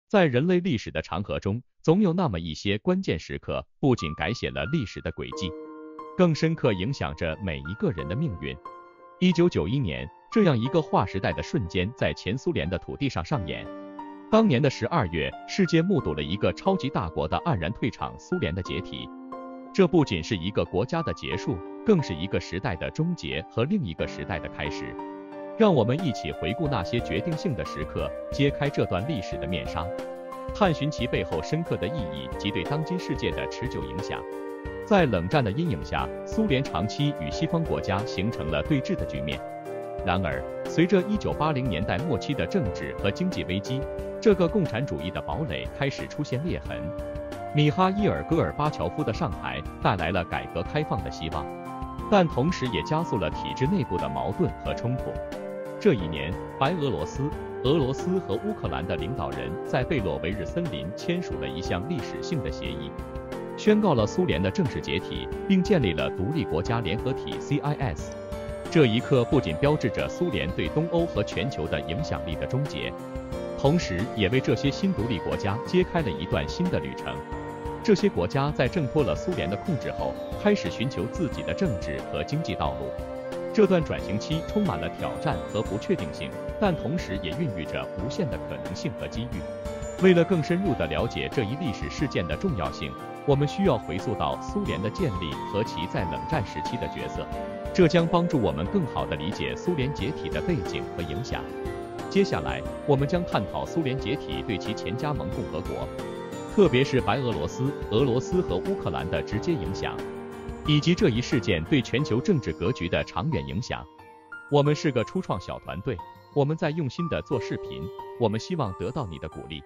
在人类历史的长河中，总有那么一些关键时刻，不仅改写了历史的轨迹，更深刻影响着每一个人的命运。1991年，这样一个划时代的瞬间在前苏联的土地上上演。当年的12月，世界目睹了一个超级大国的黯然退场，苏联的解体。这不仅是一个国家的结束，更是一个时代的终结和另一个时代的开始。让我们一起回顾那些决定性的时刻，揭开这段历史的面纱，探寻其背后深刻的意义及对当今世界的持久影响。在冷战的阴影下，苏联长期与西方国家形成了对峙的局面。然而，随着1980年代末期的政治和经济危机，这个共产主义的堡垒开始出现裂痕。米哈伊尔·戈尔巴乔夫的上台带来了改革开放的希望，但同时也加速了体制内部的矛盾和冲突。这一年，白俄罗斯、俄罗斯和乌克兰的领导人在贝洛维日森林签署了一项历史性的协议，宣告了苏联的正式解体，并建立了独立国家联合体 CIS。这一刻不仅标志着苏联对东欧和全球的影响力的终结，同时也为这些新独立国家揭开了一段新的旅程。这些国家在挣脱了苏联的控制后，开始寻求自己的政治和经济道路。这段转型期充满了挑战和不确定性，但同时也孕育着无限的可能性和机遇。为了更深入地了解这一历史事件的重要性，我们需要回溯到苏联的建立和其在冷战时期的角色，这将帮助我们更好地理解苏联解体的背景和影响。接下来，我们将探讨苏联解体对其前加盟共和国，特别是白俄罗斯、俄罗斯和乌克兰的直接影响，以及这一事件对全球政治格局的长远影响。我们是个初创小团队，我们在用心地做视频，我们希望得到你的鼓励。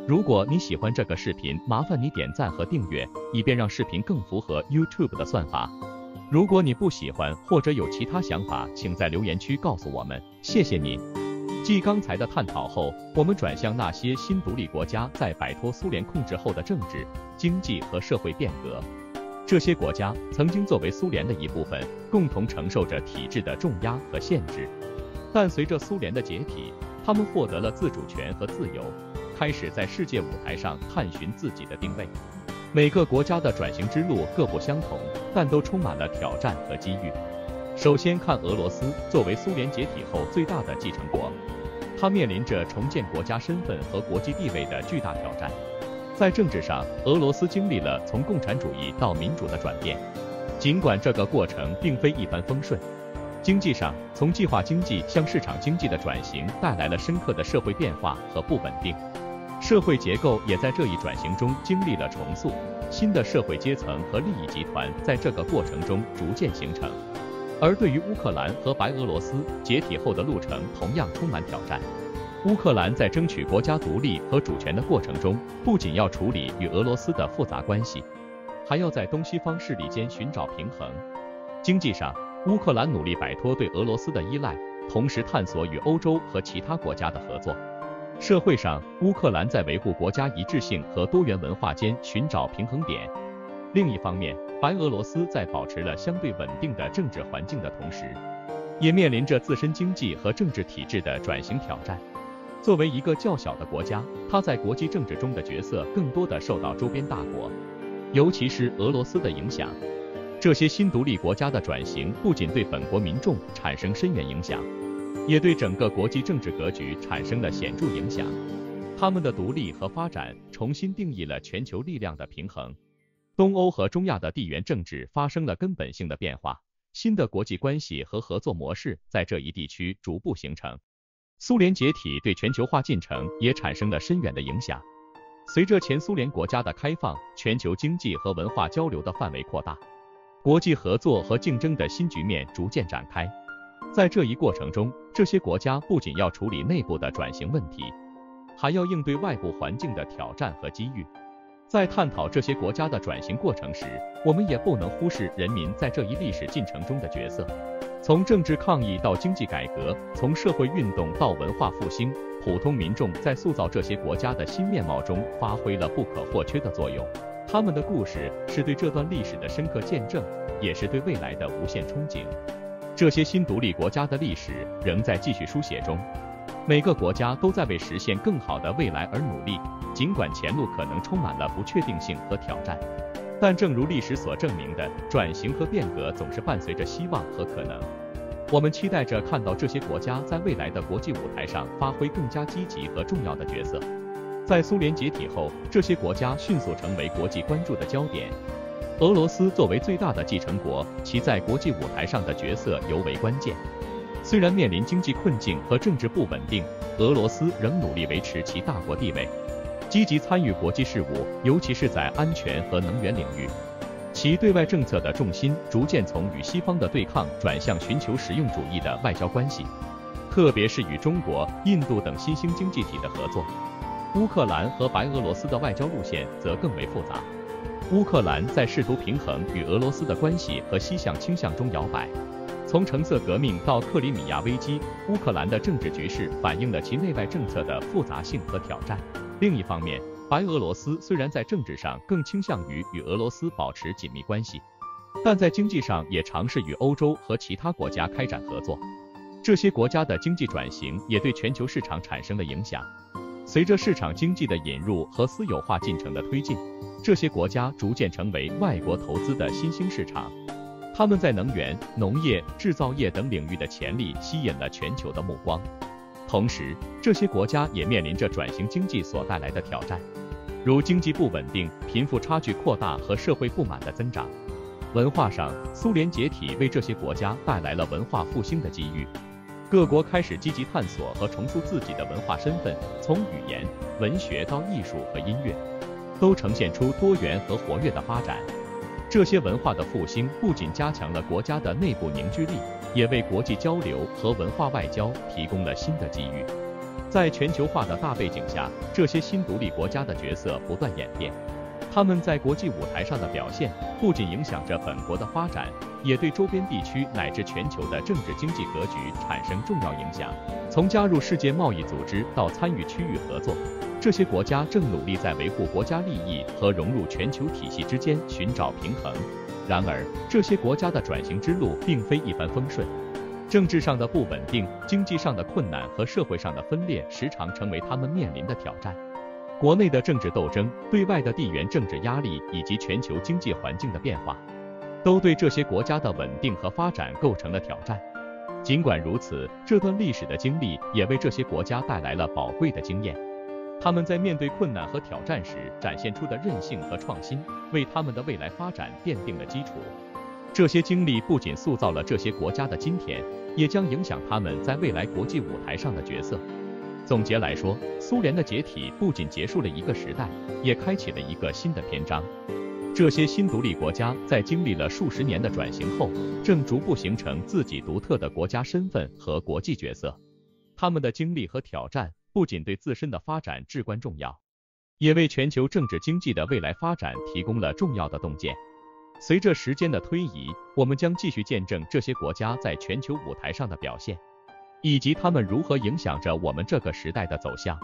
如果你喜欢这个视频，麻烦你点赞和订阅，以便让视频更符合 YouTube 的算法。如果你不喜欢或者有其他想法，请在留言区告诉我们，谢谢你。继刚才的探讨后，我们转向那些新独立国家在摆脱苏联控制后的政治、经济和社会变革。这些国家曾经作为苏联的一部分，共同承受着体制的重压和限制。但随着苏联的解体，他们获得了自主权和自由，开始在世界舞台上探寻自己的定位。每个国家的转型之路各不相同，但都充满了挑战和机遇。首先看俄罗斯，作为苏联解体后最大的继承国，它面临着重建国家身份和国际地位的巨大挑战。在政治上，俄罗斯经历了从共产主义到民主的转变，尽管这个过程并非一帆风顺。经济上，从计划经济向市场经济的转型带来了深刻的社会变化和不稳定，社会结构也在这一转型中经历了重塑，新的社会阶层和利益集团在这个过程中逐渐形成。而对于乌克兰和白俄罗斯，解体后的路程同样充满挑战。乌克兰在争取国家独立和主权的过程中，不仅要处理与俄罗斯的复杂关系，还要在东西方势力间寻找平衡。经济上，乌克兰努力摆脱对俄罗斯的依赖，同时探索与欧洲和其他国家的合作。社会上，乌克兰在维护国家一致性和多元文化间寻找平衡点。另一方面，白俄罗斯在保持了相对稳定的政治环境的同时，也面临着自身经济和政治体制的转型挑战。作为一个较小的国家，它在国际政治中的角色更多的受到周边大国，尤其是俄罗斯的影响。这些新独立国家的转型不仅对本国民众产生深远影响，也对整个国际政治格局产生了显著影响。他们的独立和发展重新定义了全球力量的平衡。东欧和中亚的地缘政治发生了根本性的变化，新的国际关系和合作模式在这一地区逐步形成。苏联解体对全球化进程也产生了深远的影响。随着前苏联国家的开放，全球经济和文化交流的范围扩大，国际合作和竞争的新局面逐渐展开。在这一过程中，这些国家不仅要处理内部的转型问题，还要应对外部环境的挑战和机遇。在探讨这些国家的转型过程时，我们也不能忽视人民在这一历史进程中的角色。从政治抗议到经济改革，从社会运动到文化复兴，普通民众在塑造这些国家的新面貌中发挥了不可或缺的作用。他们的故事是对这段历史的深刻见证，也是对未来的无限憧憬。这些新独立国家的历史仍在继续书写中，每个国家都在为实现更好的未来而努力。尽管前路可能充满了不确定性和挑战，但正如历史所证明的，转型和变革总是伴随着希望和可能。我们期待着看到这些国家在未来的国际舞台上发挥更加积极和重要的角色。在苏联解体后，这些国家迅速成为国际关注的焦点。俄罗斯作为最大的继承国，其在国际舞台上的角色尤为关键。虽然面临经济困境和政治不稳定，俄罗斯仍努力维持其大国地位，积极参与国际事务，尤其是在安全和能源领域。其对外政策的重心逐渐从与西方的对抗转向寻求实用主义的外交关系，特别是与中国、印度等新兴经济体的合作。乌克兰和白俄罗斯的外交路线则更为复杂。乌克兰在试图平衡与俄罗斯的关系和西向倾向中摇摆。从橙色革命到克里米亚危机，乌克兰的政治局势反映了其内外政策的复杂性和挑战。另一方面，白俄罗斯虽然在政治上更倾向于与俄罗斯保持紧密关系，但在经济上也尝试与欧洲和其他国家开展合作。这些国家的经济转型也对全球市场产生了影响。随着市场经济的引入和私有化进程的推进，这些国家逐渐成为外国投资的新兴市场。他们在能源、农业、制造业等领域的潜力吸引了全球的目光。同时，这些国家也面临着转型经济所带来的挑战，如经济不稳定、贫富差距扩大和社会不满的增长。文化上，苏联解体为这些国家带来了文化复兴的机遇。各国开始积极探索和重塑自己的文化身份，从语言、文学到艺术和音乐，都呈现出多元和活跃的发展。这些文化的复兴不仅加强了国家的内部凝聚力，也为国际交流和文化外交提供了新的机遇。在全球化的大背景下，这些新独立国家的角色不断演变，他们在国际舞台上的表现不仅影响着本国的发展，也对周边地区乃至全球的政治经济格局产生重要影响。从加入世界贸易组织到参与区域合作，这些国家正努力在维护国家利益和融入全球体系之间寻找平衡。然而，这些国家的转型之路并非一帆风顺，政治上的不稳定、经济上的困难和社会上的分裂时常成为他们面临的挑战。国内的政治斗争、对外的地缘政治压力以及全球经济环境的变化，都对这些国家的稳定和发展构成了挑战。尽管如此，这段历史的经历也为这些国家带来了宝贵的经验。他们在面对困难和挑战时展现出的韧性和创新，为他们的未来发展奠定了基础。这些经历不仅塑造了这些国家的今天，也将影响他们在未来国际舞台上的角色。总结来说，苏联的解体不仅结束了一个时代，也开启了一个新的篇章。这些新独立国家在经历了数十年的转型后，正逐步形成自己独特的国家身份和国际角色。他们的经历和挑战不仅对自身的发展至关重要，也为全球政治经济的未来发展提供了重要的洞见。随着时间的推移，我们将继续见证这些国家在全球舞台上的表现，以及他们如何影响着我们这个时代的走向。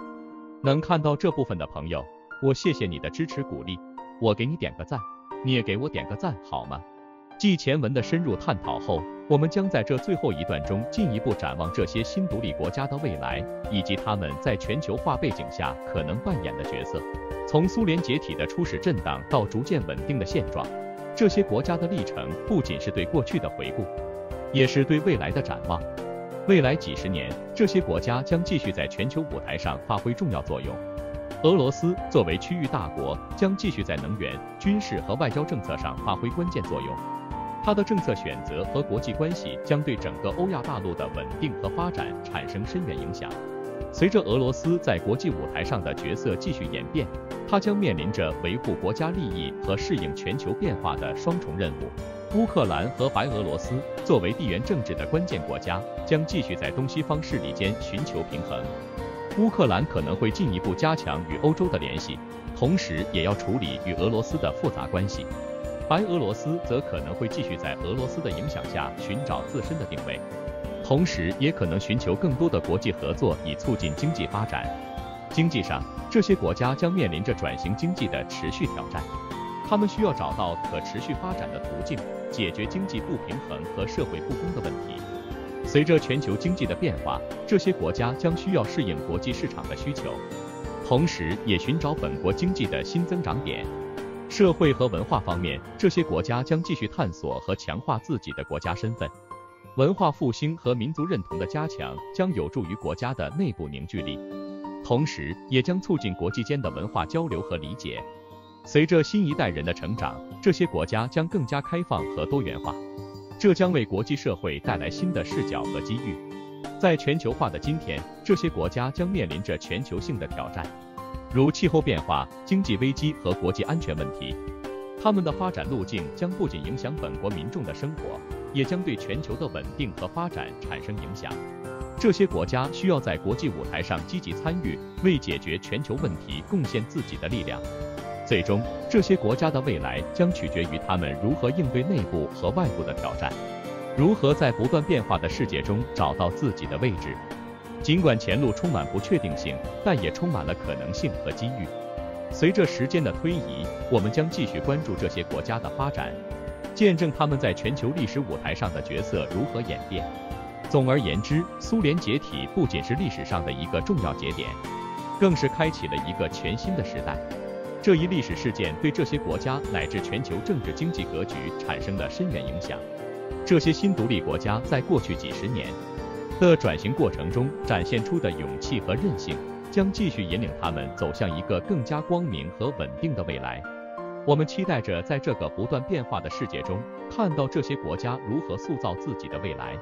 能看到这部分的朋友，我谢谢你的支持鼓励，我给你点个赞，你也给我点个赞好吗？继前文的深入探讨后，我们将在这最后一段中进一步展望这些新独立国家的未来，以及他们在全球化背景下可能扮演的角色。从苏联解体的初始震荡到逐渐稳定的现状，这些国家的历程不仅是对过去的回顾，也是对未来的展望。未来几十年，这些国家将继续在全球舞台上发挥重要作用。俄罗斯作为区域大国，将继续在能源、军事和外交政策上发挥关键作用。它的政策选择和国际关系将对整个欧亚大陆的稳定和发展产生深远影响。随着俄罗斯在国际舞台上的角色继续演变，它将面临着维护国家利益和适应全球变化的双重任务。乌克兰和白俄罗斯作为地缘政治的关键国家，将继续在东西方势力间寻求平衡。乌克兰可能会进一步加强与欧洲的联系，同时也要处理与俄罗斯的复杂关系。白俄罗斯则可能会继续在俄罗斯的影响下寻找自身的定位，同时也可能寻求更多的国际合作以促进经济发展。经济上，这些国家将面临着转型经济的持续挑战，他们需要找到可持续发展的途径，解决经济不平衡和社会不公的问题。随着全球经济的变化，这些国家将需要适应国际市场的需求，同时也寻找本国经济的新增长点。社会和文化方面，这些国家将继续探索和强化自己的国家身份。文化复兴和民族认同的加强将有助于国家的内部凝聚力，同时也将促进国际间的文化交流和理解。随着新一代人的成长，这些国家将更加开放和多元化，这将为国际社会带来新的视角和机遇。在全球化的今天，这些国家将面临着全球性的挑战，如气候变化、经济危机和国际安全问题。他们的发展路径将不仅影响本国民众的生活，也将对全球的稳定和发展产生影响。这些国家需要在国际舞台上积极参与，为解决全球问题贡献自己的力量。最终，这些国家的未来将取决于他们如何应对内部和外部的挑战，如何在不断变化的世界中找到自己的位置。尽管前路充满不确定性，但也充满了可能性和机遇。随着时间的推移，我们将继续关注这些国家的发展，见证他们在全球历史舞台上的角色如何演变。总而言之，苏联解体不仅是历史上的一个重要节点，更是开启了一个全新的时代。这一历史事件对这些国家乃至全球政治经济格局产生了深远影响。这些新独立国家在过去几十年的转型过程中展现出的勇气和韧性，将继续引领他们走向一个更加光明和稳定的未来。我们期待着在这个不断变化的世界中，看到这些国家如何塑造自己的未来，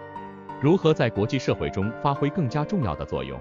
如何在国际社会中发挥更加重要的作用。